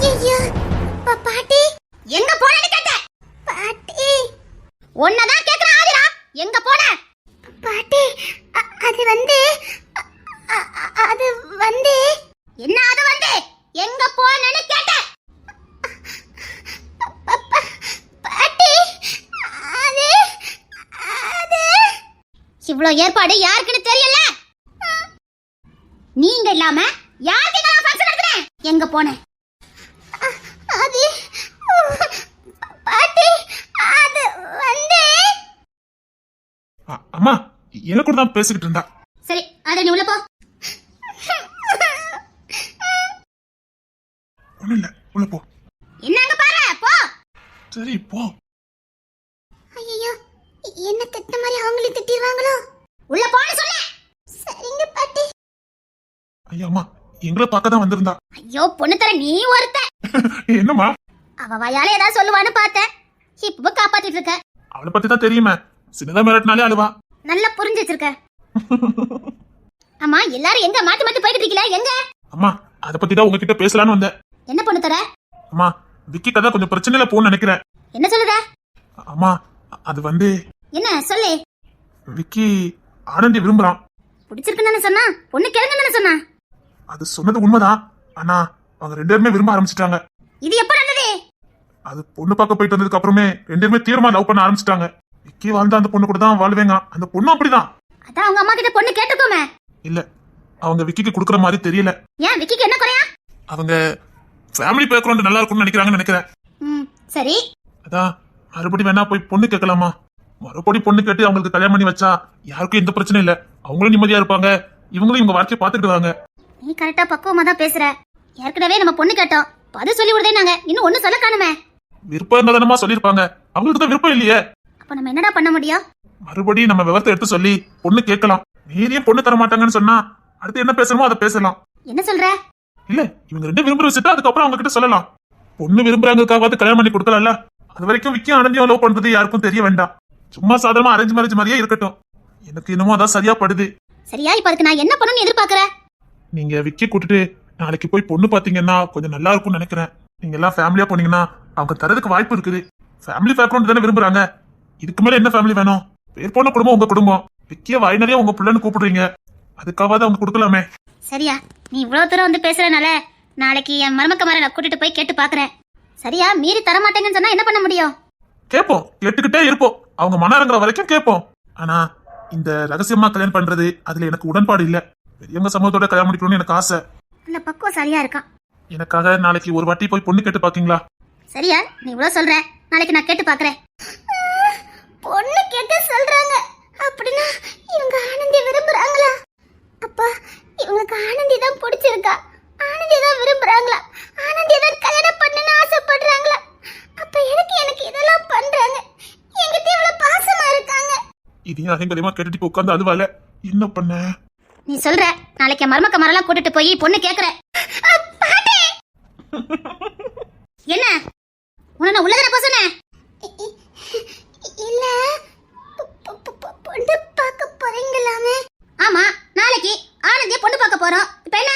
ஐயோ பாட்டி எங்க போனேன்னு கேட்டேன். பாட்டி ஒன்னதான் கேக்குறேன். ஆதிரா எங்க போன? பாட்டி அது வந்து என்ன? அது வந்து எங்க போனேன்னு கேட்டேன். பாட்டி அது இவ்ளோ ஏற்பாடு யாருக்குன்னு தெரியல. நீங்க இல்லாம யாருக்கு நான் ஃபங்க்ஷன் நடத்துறேன்? எங்க போன? அது பாட்டி அது வந்து அம்மா என்ன கூட தான் பேசிக்கிட்டு இருந்தா. சரி அத நீ உள்ள போ. ஒண்ணும் இல்ல, உள்ள போ. என்னங்க பாரு போ. சரி போ. ஐயோ என்ன திட்ட மாதிரி அவங்களே திட்டிடுவாங்களோ. உள்ள போன்னு சொல்ல. சரிங்க பாட்டி. ஐயா அம்மா எங்களை பார்க்க தான் வந்திருந்தா. ஐயோ பொண்ணு தர நீ ஒருத்த. என்னம்மா? அவ வாயால ஏதாவது சொல்லுவான்னு பார்த்தேன். இப்ப காப்பாத்திட்டு இருக்க. அவளை பத்தி தான் தெரியுமே. சின்னதா மிரட்டினாலே அழுவா. நல்லா புரிஞ்சு வச்சிருக்க. அம்மா எல்லாரும் எங்க மாத்தி மாத்தி போயிட்டு இருக்கீங்களா? எங்க? அம்மா அத பத்தி தான் உங்ககிட்ட பேசலான்னு வந்தேன். என்ன பொண்ணு தர? அம்மா விக்கி கதை கொஞ்சம் பிரச்சனையில போன்னு நினைக்கிறேன். என்ன சொல்லுத? அம்மா அது வந்து என்ன சொல்லு. விக்கி ஆனந்தி விரும்புறான். பிடிச்சிருக்குன்னு சொன்னா பொண்ணு கேளுங்கன்னு சொன்னா. அது சொன்னது உண்மைதான். ஆனா அவங்க ரெண்டு பேருமே விரும்ப ஆரம்பிச்சிட்டாங்க. இது எப்ப நடந்தது? அது பொண்ணு பார்க்க போயிட்டு வந்ததுக்கு அப்புறமே ரெண்டு பேருமே தீவிரமா லவ் பண்ண ஆரம்பிச்சிட்டாங்க. விக்கி வாழ்ந்தா அந்த பொண்ணு கூட தான் வாழ்வேங்க. அந்த பொண்ணு அப்படிதான். அதான் அவங்க அம்மா கிட்ட பொண்ணு கேட்டுக்கோமே. இல்ல அவங்க விக்கிக்கு குடுக்கற மாதிரி தெரியல. ஏன் விக்கிக்கு என்ன குறையா? அவங்க ஃபேமிலி பேக்ரவுண்ட் நல்லா இருக்கும்னு நினைக்கிறாங்கன்னு நினைக்கிறேன். சரி அதான் மறுபடியும் வேணா போய் பொண்ணு கேட்கலாமா? மறுபடியும் பொண்ணு கேட்டு அவங்களுக்கு கல்யாணம் பண்ணி வச்சா யாருக்கும் எந்த பிரச்சனையும் இல்ல. அவங்களும் நிம்மதியா இருப்பாங்க, இவங்களும் இவங்க வாழ்க்கையை பாத்துக்கிடுவாங்க. நீ கரெக்டா பக்குவமா தான் பேசுற. ஏற்கனவே நம்ம பொண்ணு கேட்டோம், பதில் சொல்லி விடுதே. நாங்க இன்னும் ஒண்ணு சொல்ல காணுமே. விருப்பம் இருந்தாதானமா சொல்லிருப்பாங்க. அவங்களுக்கு தான் விருப்பம் இல்லையே. அப்ப நம்ம என்னடா பண்ண முடியும்? மறுபடியும் நம்ம விவரத்தை எடுத்து சொல்லி பொண்ணு கேட்கலாம். நீதியும் பொண்ணு தர மாட்டாங்கன்னு சொன்னா அடுத்து என்ன பேசணுமோ அதை பேசலாம். என்ன சொல்ற? இல்ல இவங்க ரெண்டு விரும்புற வச்சுட்டா அதுக்கப்புறம் அவங்க கிட்ட சொல்லலாம். பொண்ணு விரும்புறாங்கக்காவது கல்யாணம் பண்ணி கொடுக்கலாம்ல. அது வரைக்கும் விக்கி ஆனந்தியும் லவ் பண்றது யாருக்கும் தெரிய வேண்டாம். சும்மா சாதாரணமா அரேஞ்ச் மேரேஜ் மாதிரியே இருக்கட்டும். எனக்கு என்னமோ அதான் சரியா படுது. சரியா இப்ப அதுக்கு நான் என்ன பண்ணணும்னு எதிர்பார்க்கற? நீங்க விக்கி கூட்டிட்டு நாளைக்கு போய் பொண்ணு பாத்தீங்கன்னா கொஞ்சம் நல்லா இருக்கும்னு நினைக்கிறேன். நீங்க எல்லாம் ஃபேமிலியா போனீங்கன்னா அவங்க தரதுக்கு வாய்ப்பு இருக்குது. ஃபேமிலி பேக்ரவுண்ட் தானே விரும்புறாங்க. இதுக்கு மேல என்ன ஃபேமிலி வேணும்? பேர் போன குடும்பம் உங்க குடும்பம். விக்கிய வாய் நிறைய உங்க பிள்ளைன்னு கூப்பிடுறீங்க. அதுக்காவது அவங்க கொடுக்கலாமே. சரியா நீ இவ்வளவு தூரம் வந்து பேசுறனால நாளைக்கு என் மருமக்கமாரை நான் கூட்டிட்டு போய் கேட்டு பாக்குறேன். சரியா மீறி தர மாட்டேங்கன்னு சொன்னா என்ன பண்ண முடியும்? கேட்போம், கேட்டுக்கிட்டே இருப்போம். அவங்க மன இறங்குற வரைக்கும் கேட்போம். ஆனா இந்த ரகசியமா கல்யாணம் பண்றது அதுல எனக்கு உடன்பாடு இல்ல. பெரியவங்க சமூகத்தோட கல்யாணம் முடிக்கணும்னு எனக்கு ஆசை. அந்த பக்குவம் சரியா இருக்கான். எனக்காக நாளைக்கு ஒரு வாட்டி போய் பொண்ணு கேட்டு பாக்கீங்களா? சரியா நீ இவ்வளவு சொல்ற, நாளைக்கு நான் கேட்டு பாக்குறேன். பொண்ணு கேட்டு சொல்றாங்க அப்படின்னா இவங்க ஆனந்தி விரும்புறாங்களா? அப்பா இவங்களுக்கு ஆனந்தி தான் பிடிச்சிருக்கா, ஆனந்தி தான் விரும்புறாங்களா, ஆனந்தி தான் கல்யாணம் பண்ணணும்னு ஆசைப்படுறாங்களா? அப்ப எனக்கு இதெல்லாம் பண்றாங்க. என்கிட்ட இவ்வளவு பாசமா இருக்காங்க. இதையும் அதையும் கேட்டுட்டு உட்காந்து அதுவால என்ன பண்ண? நீ சொல்ற நாளைக்கு மருமக்கமாரெல்லாம் கூட்டிட்டு போய் பொண்ணு கேக்குற. என்ன உன்ன உள்ளதர போசன? இல்ல பொண்ணு பார்க்க போறீங்களாமே. ஆமா நாளைக்கு ஆனந்திய பொண்ணு பார்க்க போறோம். இப்ப என்ன?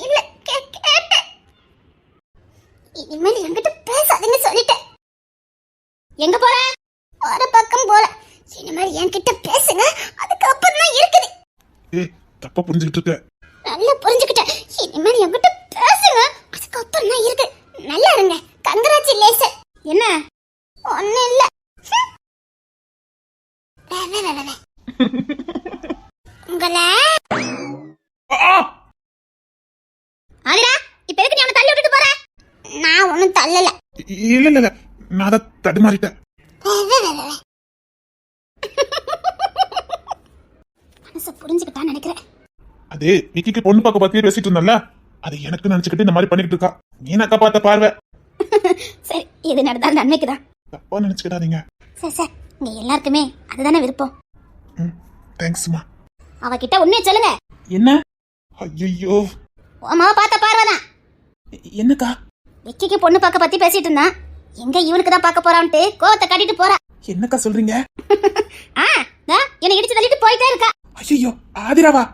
இல்ல கேட்டேன். இனிமேல் என்கிட்ட பேசாதீங்க சொல்லிட்டேன். எங்க போற? ஒரு பக்கம் போற. இனிமேல் என்கிட்ட பேசுங்க, அதுக்கப்புறம் தான் இருக்குது. ஏய் தப்பா புரிஞ்சுக்கிட்டு இருக்க. நல்லா புரிஞ்சுக்கிட்டேன். இனிமேல் என்கிட்ட பேசுங்க, அதுக்கப்புறம் தான் இருக்கு. நல்லா இருங்க. கங்க்ராச்சுலேஷன். என்ன? ஒண்ணு இல்ல. உங்கள ஆதிரா இப்ப எதுக்கு நீ அவனை தள்ளி விட்டுட்டு போற? நான் ஒண்ணும் தள்ளல. இல்ல இல்ல நான் அதை தடுமாறிட்டேன். மனச புரிஞ்சுக்கிட்டான்னு நினைக்கிறேன். அதே விக்கிக்கு பொண்ணு பார்க்க பத்தி பேசிட்டு இருந்தல, அது எனக்கு நினைச்சுக்கிட்டு இந்த மாதிரி பண்ணிட்டு இருக்கா. மீனாக்கா பார்த்த பார்வை. சரி இது நடந்தா நன்மைக்குதான். தப்பா நினைச்சுக்கிடாதீங்க. சரி சார் நீ எல்லாருக்குமே அதுதானே விருப்பம். தேங்க்ஸ்மா. அவகிட்ட உண்மையை சொல்லுங்க. என்ன? ஐயோ அம்மாவை பார்த்த பார்வைதான். என்னக்கா? விக்கிக்கு பொண்ணு பார்க்க பத்தி பேசிட்டு இருந்தான். எங்க இவனுக்கு தான் பார்க்க போறான்ட்டு கோவத்தை காட்டிட்டு போறா. என்னக்கா சொல்றீங்க? என்ன இடிச்சு தள்ளிட்டு போயிட்டே இருக்கா. ஐயோ ஆதிராவா?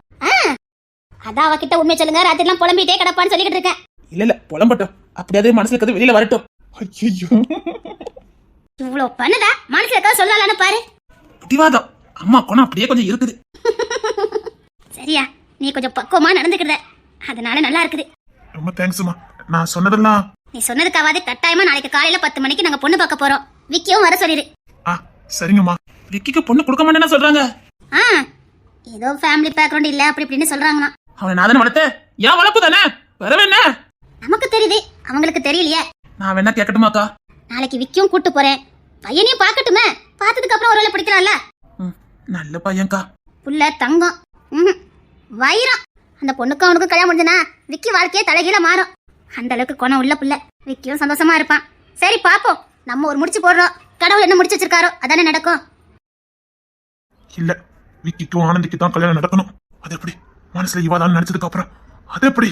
அதான் அவகிட்ட உண்மையை சொல்லுங்க, ராத்திரிலாம் புலம்பிட்டே கிடப்பான்னு சொல்லிக்கிட்டு இருக்கேன். இல்ல புலம்பட்டும், அப்படியாவது மனசுல இருக்கிறது வெளியில வரட்டும். ஐயோ, இவ்வளவு பண்ணுதா மனசுல ஏதாவது சொல்லலான்னு பாரு. பிடிவாதம், அம்மா குணம் அப்படியே கொஞ்சம் இருக்குது. சரியா, நீ கொஞ்சம் பக்குவமா நடந்துக்கிற, அதனால நல்லா இருக்குது. ரொம்ப தேங்க்ஸ்மா. நான் சொன்னதெல்லாம் நீ சொன்னதுக்காவது கட்டாயமா நாளைக்கு காலையில 10 மணிக்கு நாங்க பொண்ணு பார்க்க போறோம். விக்கியும் வர சொல்லிரு. சரிங்கம்மா. விக்கிக்கு பொண்ணு கொடுக்க மாட்டேன்னு சொல்றாங்க. ஏதோ ஃபேமிலி பேக்ரவுண்ட் இல்ல அப்படி இப்படின்னு சொல்றாங்களா. அவனை நான் தானே வளர்த்தேன், ஏன் வளர்ப்பு தானே, வரவேண்ண. நமக்கு தெரியுது, அவங்களுக்கு தெரியலையே. நான் வேணா கேட்கட்டுமாக்கா? நாளைக்கு விக்கியும் கூட்டு போறேன், பையனையும் பாக்கட்டுமே. பார்த்ததுக்கு அப்புறம் ஒரு வேலை பிடிக்கலாம்ல. நல்ல பையன்க்கா. புள்ள தங்கம், வைரம். அந்த பொண்ணுக்கும் அவனுக்கும் கல்யாணம் முடிஞ்சனா விக்கி வாழ்க்கையே தலைகீழ மாறும். அந்த அளவுக்கு குணம் உள்ள புள்ள. விக்கியும் சந்தோஷமா இருப்பான். சரி பாப்போம், நம்ம ஒரு முடிச்சு போடுறோம். கடவுள் என்ன முடிச்சு வச்சிருக்காரோ அதானே நடக்கும். இல்ல, விக்கிக்கும் ஆனந்திக்கு தான் கல்யாணம் நடக்கணும். அது எப்படி? மனசுல இவாதான் நினைச்சதுக்கு அப்புறம் அது எப்படி?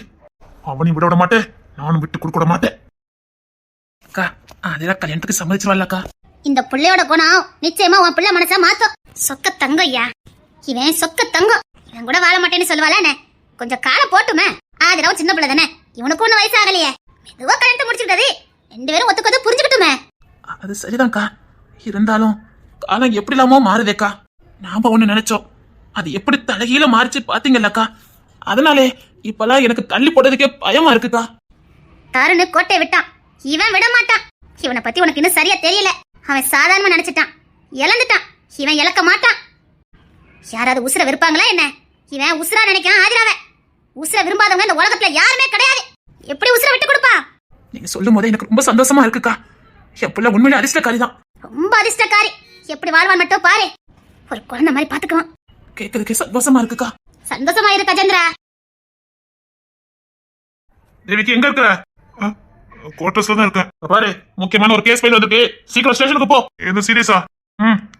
அவனையும் விட மாட்டேன், நானும் விட்டு கொடுக்க மாட்டேன். அக்கா, அதெல்லாம் கல்யாணத்துக்கு சம்மதிச்சிருவாள்லக்கா. இந்த புள்ளையோட குணம் நிச்சயமா உன் பிள்ளை மனசா மாத்தும். சொக்க தங்கம் ஐயா, இவன் சொக்க தங்கம். இவன் கூட வாழ மாட்டேன்னு சொல்லுவாளே, கொஞ்சம் காலம் போட்டுமே. ஆதிராவும் சின்ன பிள்ளை தானே, இவனுக்கு ஒண்ணு வயசு ஆகலையே. மெதுவா கல்யாணத்தை முடிச்சுக்கிட்டது, 2 பேரும் ஒத்துக்கொத்து புரிஞ்சுக்கிட்டுமே. அது சரிதான்க்கா, இருந்தாலும் காலம் எப்படி இல்லாமோ மாறுதேக்கா. நாம ஒண்ணு நினைச்சோம், அது எப்படி தலைகீழ மாறிச்சு பாத்தீங்கல்லக்கா. அதனாலே இப்பெல்லாம் எனக்கு தள்ளி போட்டதுக்கே பயமா இருக்குக்கா. தாருன்னு கோட்டை விட்டான், இவன் விட மாட்டான். இவனை பத்தி உனக்கு இன்னும் சரியா தெரியல. அவன் சாதாரணமா நினைச்சிட்டான், இழந்துட்டான். இவன் இழக்க மாட்டான். யாராவது உசுர விருப்பாங்களா என்ன? இவன் உசுரா நினைக்கான் ஆதிராவ. உசுர விரும்பாதவங்க இந்த உலகத்துல யாருமே கிடையாது. எப்படி உசுர விட்டு கொடுப்பா? நீங்க சொல்லும் போதே எனக்கு ரொம்ப சந்தோஷமா இருக்குக்கா. என் புள்ள உண்மையில அதிர்ஷ்டக்காரிதான். ரொம்ப அதிர்ஷ்டக்காரி. எப்படி வாழ்வான் மட்டும் பாரு. ஒரு குழந்தை மாதிரி பாத்துக்குவான். கேட்கறதுக்கு சந்தோஷமா இருக்குக்கா. சந்தோஷமா இரு கஜேந்திரா. தேவிக்கு எங்க இருக்கிற? குவார்டர்ஸ்ல தான் இருக்கேன். பாரு, முக்கியமான ஒரு கேஸ் ஃபைல் வந்திருக்கு, சீக்கிரம் ஸ்டேஷனுக்கு போ. எது சீரியஸா?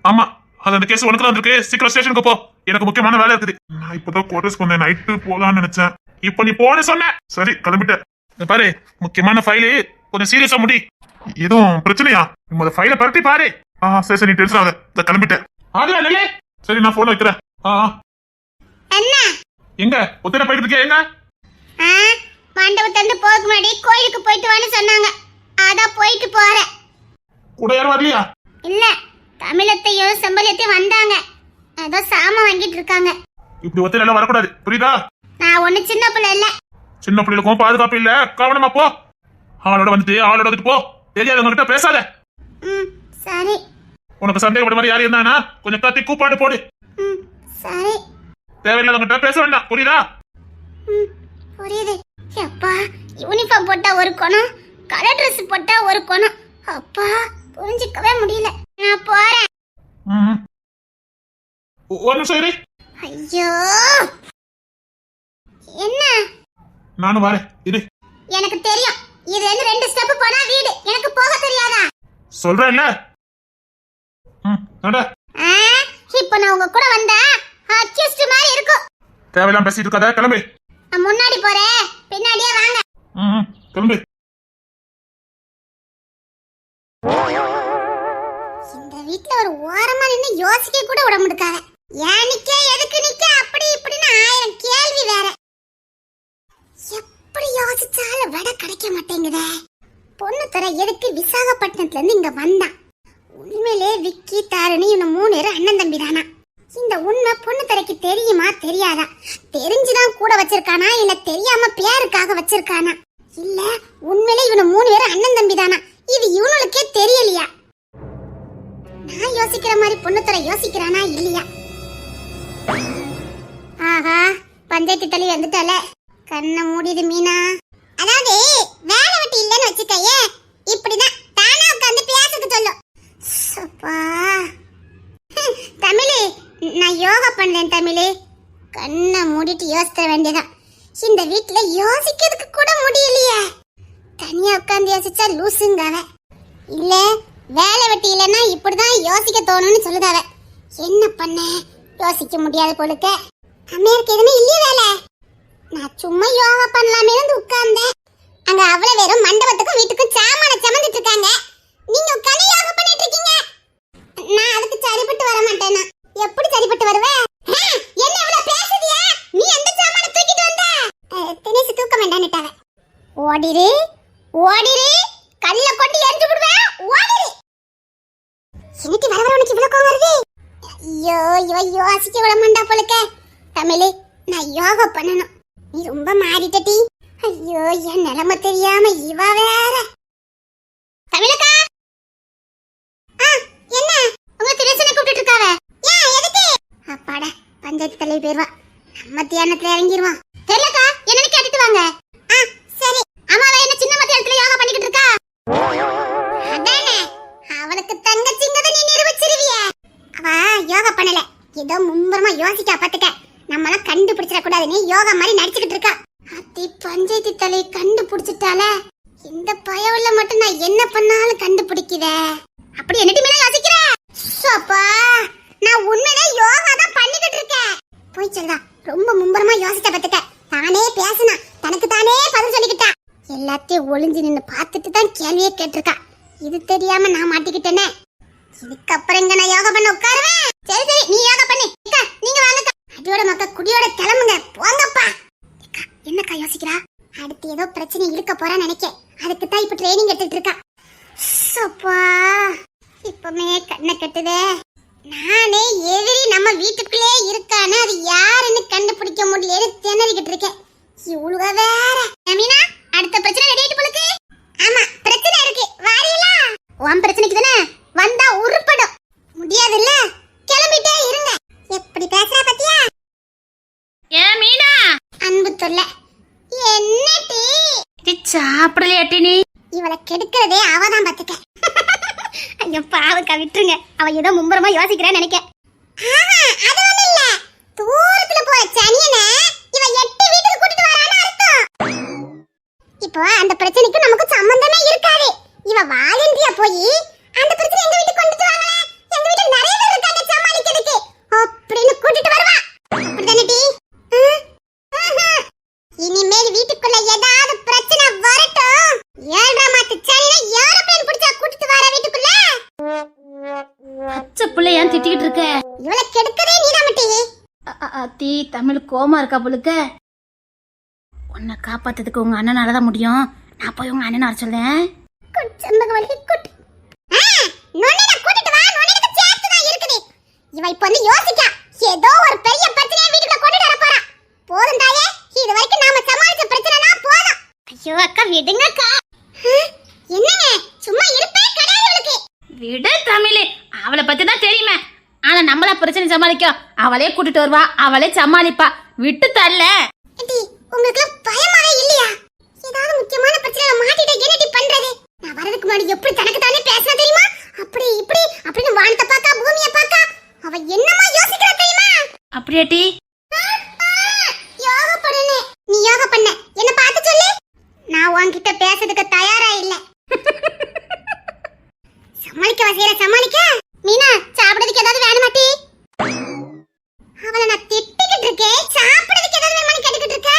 ஆமா, அது அந்த கேஸ் உனக்கு தான் வந்திருக்கு, சீக்கிரம் ஸ்டேஷனுக்கு போ. எனக்கு முக்கியமான வேலை இருக்குது. நான் இப்பதான் குவார்டர்ஸ்க்கு வந்தேன், நைட்டு போலான்னு நினைச்சேன். இப்ப நீ போன்னு சொன்ன, சரி கிளம்பிட்டேன். பாரு, முக்கியமான ஃபைலு, கொஞ்சம் சீரியஸா முடி. எதுவும் பிரச்சனையா? இந்த ஃபைலை பரட்டி பாரு. சரி சரி, நீ டென்ஷன் ஆகாத, கிளம்பிட்டேன். ஆதிரா, சரி நான் போன் வைக்கிறேன். என்ன எங்க ஒத்தனை போயிட்டு இருக்கே? எங்க மண்டபத்திலிருந்து போறதுக்கு முன்னாடி கோயிலுக்கு போயிட்டு வான்னு சொன்னாங்க, அதான் போயிட்டு போறேன். கூட யாரும் வரலையா? இல்ல, தமிழத்தையும் செம்பலியத்தையும் வந்தாங்க, ஏதோ சாமான் வாங்கிட்டு இருக்காங்க. இப்படி ஒத்தனை எல்லாம் வரக்கூடாது, புரியுதா? நான் ஒண்ணு சின்ன பிள்ளை இல்ல. சின்ன பிள்ளைகளுக்கும் பாதுகாப்பு இல்ல, கவனமா போ. ஆளோட வந்துட்டு ஆளோட வந்துட்டு போ, தெரியாதவங்க கிட்ட பேசாத. சரி. உனக்கு சந்தேகப்பட மாதிரி யாரும் இருந்தானா கொஞ்சம் கத்தி கூப்பாடு போடு. சரி. தேவையில்லாதவங்க கிட்ட பேச வேண்டாம், புரியுதா? புரியுது. அப்பா, யூனிஃபார்ம் போட்டா ஒரு குணம், கலர் ட்ரெஸ் போட்டா ஒரு குணம். அப்பா, புரிஞ்சிக்கவே முடியல. நான் போறேன். ஒரு நிமிஷம் இரு. ஐயோ, என்ன? நானும் வரேன், இரு. எனக்கு தெரியும், இது 2 ஸ்டெப் போனா வீடு. எனக்கு போக தெரியாதா? சொல்றேன்ல. இப்போ நான் உங்க கூட வந்தா அக்யூஸ்ட் மாதிரி இருக்கும். தேவையில்லாம பேசிட்டு இருக்காத, கிளம்பு. நான் முன்னாடி போறேன், பின்னாடியே வாங்க. கிளம்பு. இந்த வீட்ல ஒரு ஓரமா நின்னு யோசிக்க கூட விட முடியாத. ஏன் நிக்க, எதுக்கு நிக்க, அப்படி இப்படின்னு 1000 கேள்வி வேற. எப்படி யோசிச்சாலும் விட கிடைக்க மாட்டேங்குதே. பொண்ணு தர எதுக்கு விசாகப்பட்டினத்துல இருந்து இங்க வந்தான்? உண்மையிலே விக்கி, தாரணி இவங்க 3 பேரும் அண்ணன் தம்பி தானா? இந்த உண்மை பொண்ணு தரைக்கு தெரியுமா தெரியாதா? தெரிஞ்சுதான் கூட வச்சிருக்கானா, இல்ல தெரியாம பேருக்காக வச்சிருக்கானா? இல்ல உண்மையிலே இவங்க 3 பேரும் அண்ணன் தம்பி தானா? இது இவனுக்கே தெரியலையா? நான் யோசிக்கிற மாதிரி பொண்ணுத்துறை யோசிக்கிறானா இல்லையா? ஆஹா, பஞ்சாயத்து தள்ளி வந்துட்டால. கண்ணை மூடிது மீனா. அதாவது வேலை வெட்டி இல்லைன்னு வச்சுக்கையே, இப்படிதான் தானா உட்காந்து பேசுக்கு சொல்லும். தமிழே, நான் யோகா பண்றேன் தமிழே. கண்ணை மூடிட்டு யோசிக்க வேண்டியதான். இந்த வீட்டுல யோசிக்கிறதுக்கு கூட முடியலையே. தனியா உட்காந்து யோசிச்சா லூசுங்காவ. இல்ல வேலை வெட்டி இல்லைன்னா இப்படிதான் யோசிக்க தோணும்னு சொல்லுதாவ. என்ன பண்ண, யோசிக்க முடியாது போலுக்க. அம்மையாருக்கு எதுவுமே இல்லையே வேலை. நான் சும்மா யோகா பண்ணலாமே உட்கார்ந்தேன். அங்க அவ்வளவு வெறும் மண்டபத்துக்கும் வீட்டுக்கும் சாமான சமந்துட்டு இருக்காங்க. நீங்க உட்கார்ந்து யோகா பண்ணிட்டு இருக்கீங்க. நான் அதுக்கு சரிப்பட்டு வர மாட்டேனா? எப்படி சரிப்பட்டு வருவே? என்ன இவ்வளவு பேசுதியா? நீ எந்த சாமான தூக்கிட்டு வந்த? தினேஷ் தூக்க வேண்டாம்னுட்டாவ. ஓ, ஓடிரு ஓடிரு, கல்ல கொண்டு எரிஞ்சு விடுவேன், ஓடிரு. எனக்கு வர வர உனக்கு இவ்வளவு கோவம் வருது? ஐயோ இவ யோசிக்க விட மாட்டா போலுக்க. தமிழே, நான் யோகா பண்ணணும். நீ ரொம்ப மாறிட்டடி. ஐயோ என் நிலைமை தெரியாம இவ வேற. தமிழக்கா, என்ன உங்க திரேசனை கூப்பிட்டு இருக்காவ? ஏன் எதுக்கு? அப்பாடா, பஞ்சாயத்து தலைவி பேர்வா, நம்ம தியானத்துல இறங்கிடுவான். தெரியலக்கா, என்னன்னு கேட்டுட்டு வாங்க. சரி. அம்மாவை என்ன சின்ன மத்தியானத்துல யோகா பண்ணிக்கிட்டு இருக்கா? அதானே, அவளுக்கு தங்கச்சிங்கத நீ நிரூபிச்சிருவிய. அவ யோகா பண்ணல, ஏதோ மும்பரமா யோசிக்கா பாத்துக்க. நம்மள கண்டுபிடிச்சிட கூடாது, நீ யோகா மாதிரி நடிச்சுக்கிட்டு இருக்கா. அத்தி பஞ்சாயத்து தலைவி கண்டுபிடிச்சிட்டால. இந்த பயவுல மட்டும் நான் என்ன பண்ணாலும் கண்டுபிடிக்குத. அப்படி என்னடி மேல யோசிக்கிற? சோப்பா, நான் உண்மையிலே யோகா தான் பண்ணிக்கிட்டு இருக்கேன். போய் சொல்றா, ரொம்ப மும்பரமா யோசிச்ச பாத்துக்க. தானே பேசினா, தனக்கு தானே பதில் சொல்லிக்கிட்டா. எல்லாத்தையும் ஒளிஞ்சு நின்னு பார்த்துட்டு தான் கேள்வியே கேட்டிருக்கா. இது தெரியாம நான் மாட்டிக்கிட்டேனே. இதுக்கப்புறம் இங்க நான் யோகா பண்ண உட்காருவேன். சரி சரி, நீ யோகா பண்ணு. நீங்க வாங்கக்கா. அடியோட மக்க குடியோட கிளம்புங்க, போங்கப்பா. என்னக்கா யோசிக்கிறா? அடுத்து ஏதோ பிரச்சனை இருக்க போறான்னு நினைக்கேன். அதுக்கு தான் இப்ப ட்ரைனிங் எடுத்துட்டு இருக்கா. சப்பா, இப்பமே கண்ணை கட்டுதே. நானே எதிரி நம்ம வீட்டுக்குள்ளே இருக்கானே, அது யாருன்னு கண்டுபிடிக்க முடியல, திணறிக்கிட்டு இருக்கேன். இவ்வளவு வேற. மீனா, அடுத்த பிரச்சனை ரெடி ஆயிட்டு போலுக்கு. ஆமா, பிரச்சனை இருக்கு, வாரீங்களா? உன் பிரச்சனைக்கு தானே வந்தா உருப்படும். முடியாதுல்ல, கிளம்பிட்டே இருங்க. எப்படி பேசுறா பாத்தியா? ஏ மீனா, அன்பு தொல்ல. என்னடி சாப்பிடலையாட்டி நீ? இவளை கெடுக்கிறதே அவதான் பாத்துக்க. ஐயோ பாவக்கா, விட்டுருங்க. அவ ஏதோ மும்பரமா யோசிக்கிறேன்னு நினைக்க. அது ஒண்ணு இல்ல, தூரத்துல போற சனியனை இவ 8 வீட்டுக்கு கூட்டிட்டு வரான்னு அர்த்தம். இப்போ அந்த பிரச்சனைக்கு நமக்கு சம்பந்தமே இருக்காது. இவ வாலண்டியா போய் அந்த பிரச்சனை எங்க வீட்டுக்கு கொண்டுட்டு வாங்களே, எங்க வீட்டுல நிறைய பேர் இருக்காங்க சமாளிக்கிறதுக்கு அப்படின்னு கூட்டிட்டு வருவா. அப்படிதானே டி? இனிமேல் வீட்டுக்குள்ள ஏதாவது பிரச்சனை வரட்டும், 7ஆம் மாத்து சனியை ஏரோப்ளேன் பிடிச்சா கூட்டிட்டு வர வீட்டுக்குள்ள. பச்சை பிள்ளை ஏன் திட்டிக்கிட்டு இருக்க? இவளை கெடுக்கவே நீதான் மட்டி. அத்தி, தமிழ் கோமா இருக்கா போலுக்க. உன்னை காப்பாத்துறதுக்கு உங்க அண்ணனாலதான் முடியும். நான் போய் உங்க அண்ணன் வர சொல்லேன். இவ இப்ப வந்து யோசிக்கா, ஏதோ ஒரு பெரிய பிரச்சனையை வீட்டுக்குள்ள கொண்டுட்டு வர போறா. போதும் தாயே, இது வரைக்கும் நாம சமாளிச்ச பிரச்சனைனா போதும். ஐயோ அக்கா, விடுங்க அக்கா. என்னங்க, சும்மா இருப்பே கிடையாது இவளுக்கு. விடு தமிழே, அவளை பத்தி தான் தெரியுமே. ஆனா நம்மளா பிரச்சனை சமாளிக்க அவளே கூட்டிட்டு வருவா, அவளே சமாளிப்பா. விட்டு தள்ள. உங்களுக்கு பயமாவே இல்லையா? ஏதாவது முக்கியமான பிரச்சனைல மாட்டிட்ட என்னடி பண்றது? நான் வரதுக்கு முன்னாடி எப்படி தனக்கு தானே பேசினா தெரியுமா? அப்படி இப்படி அப்படின்னு வானத்தை பாக்கா, பூமியை பாக்கா. அவ என்னமா யோசிக்கிறா தெரியுமா? அப்படியாட்டி? யோகா பண்ணு. நீ யோகா பண்ண என்ன பார்த்து சொல்லு. நான் உன்கிட்ட பேசுறதுக்கு தயாரா இல்ல. சமாளிக்க வசையில சமாளிக்க. மீனா, சாப்பிடுறதுக்கு ஏதாவது வேணுமாட்டி? அவளை நான் திட்டிக்கிட்டு இருக்கேன், சாப்பிடுறதுக்கு ஏதாவது வேணுமான்னு கேட்டுக்கிட்டு இருக்க.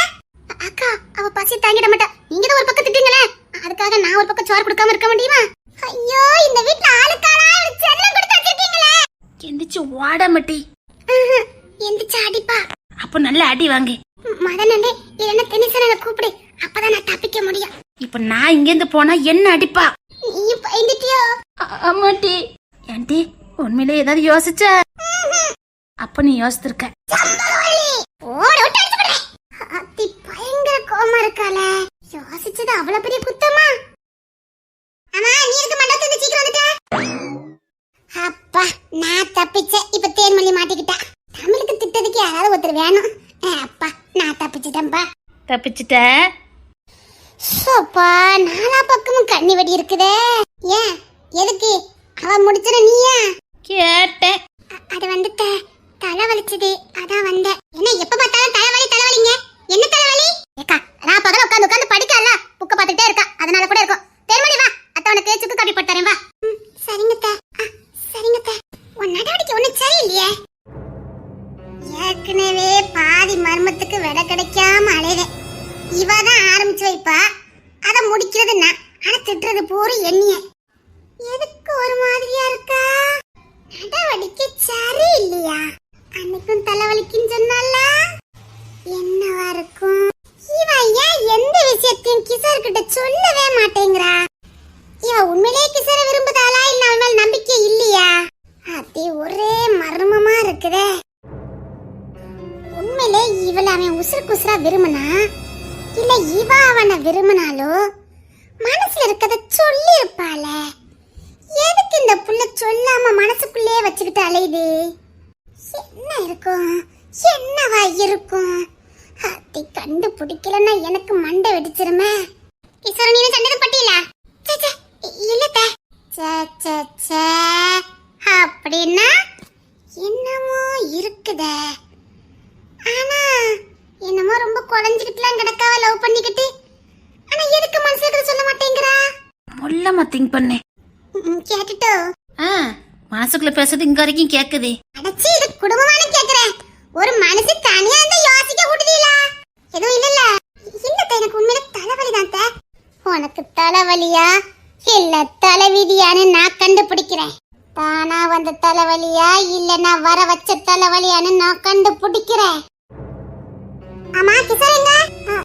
அக்கா, அவ பசி தாங்கிட மாட்டா. நீங்க தான் ஒரு பக்கம் திட்டுங்களே, அதுக்காக நான் ஒரு பக்கம் சோறு கொடுக்காம இருக்க முடியுமா? ஐயோ, இந்த வீட்ல ஆளுக்காளா செல்லம் கொடுத்து வச்சிருக்கீங்களே. எந்திரிச்சு ஓட மாட்டி. எந்திரிச்சு அடிப்பா. அப்ப நல்ல அடி வாங்கி. மதனே, இல்லைன்னா திணிசனை கூப்பிடு, அப்பதான் நான் தப்பிக்க முடியும். இப்ப நான் இங்கிருந்து போனா என்ன அடிப்பா? நீ பயந்துட்டியோ? ஆமாட்டி. ஏன்டி, உண்மையிலே ஏதாவது யோசிச்ச? அப்ப நீ யோசித்திருக்க. அத்தி பயங்கர கோமா இருக்கால. யோசிச்சது அவ்வளவு பெரிய குத்தமா? அம்மா, நீ இருக்க மண்டபத்துல சீக்கிரம் வந்துட்ட. அப்பா, நான் தப்பிச்சேன். இப்ப தேன்மொழி மாட்டிக்கிட்டா. தமிழுக்கு திட்டதுக்கு யாராவது ஒருத்தர் வேணும். அப்பா, நான் தப்பிச்சிட்டேன்பா. தப்பிச்சிட்ட? சோப்பா, நாலா பக்கமும் கண்ணி வெடி இருக்குதே. ஏன், எதுக்கு? அவ முடிச்சன நீயா? கேட்டேன். அது வந்துட்ட, தலை வலிச்சது, அதான் வந்தேன். என்ன எப்ப பார்த்தாலும் தலைவலி தலைவலிங்க? என்ன தலைவலி? ஏக்கா, நான் பகல உட்காந்து உட்காந்து படிக்கல, புக்க பார்த்துட்டே இருக்கா, அதனால கூட இருக்கும். தேர்மொழி வா, அத்தவனுக்கு சுக்கு காப்பி போட்டு தரேன் வா. சரிங்கத்த, சரிங்கத்த. உன் நடவடிக்கை ஒன்னும் சரியில்லையே. ஏற்கனவே பாதி மர்மத்துக்கு விட கிடைக்காம அலைவேன். இவதான் ஆரம்பிச்சு வைப்பா, அத முடிக்கிறது நான். ஆனா திட்டுறது பூரா எண்ணிய. எதுக்கு ஒரு மாதிரியா இருக்கா? நடவடிக்கை சரி இல்லையா? அன்னைக்கும் தலைவலிக்குன்னு சொன்னால, என்னவா இருக்கும்? இவ ஏன் எந்த விஷயத்தையும் கிஷோர் கிட்ட மாட்டேங்கிறா. இவ உண்மையிலே கிசர விரும்புதாளா இல்ல அவன் மேல நம்பிக்கை இல்லையா? அது ஒரே மர்மமா இருக்குதே. உண்மையிலே இவள அவன் உசுருக்கு உசுரா விரும்பினா இல்ல இவ அவனை விரும்பினாலோ மனசுல இருக்கத சொல்லி இருப்பாள. எதுக்கு இந்த புள்ள சொல்லாம மனசுக்குள்ளே வச்சுக்கிட்டு அலையுது? என்ன இருக்கும், என்னவா இருக்கும்? அதை கண்டுபிடிக்கலன்னா எனக்கு மண்டை வெடிச்சிருமே. கிஷோர் நீங்க சண்டை பட்டியலா? இல்லத்த. அப்படின்னா என்னமோ இருக்குதே. ஆனா என்னமோ ரொம்ப குழஞ்சுக்கிட்டுலாம் கிடக்காவ லவ் பண்ணிக்கிட்டு. ஆனா எதுக்கு மனசுல இருக்கிறத சொல்ல மாட்டேங்கிறா? முள்ளமா திங்க் பண்ணேன். கேட்டுட்டோ? மனசுக்குள்ள பேசுறது இங்க வரைக்கும் கேக்குது. அடச்சி, இது குடும்பமான கேக்குறேன். ஒரு மனசு தனியா இருந்தா யோசிக்க கூடுதீங்களா? எதுவும் இல்லல்ல. இல்லத்த, எனக்கு உண்மையில தலைவலிதான். உனக்கு தலைவலியா இல்ல தலைவிதியான்னு நான் கண்டுபிடிக்கிறேன். தானா வந்த தலைவலியா இல்ல நான் வர வச்ச தலைவலியான்னு நான் கண்டுபிடிக்கிறேன். ஆமா கிஷோர் எங்க?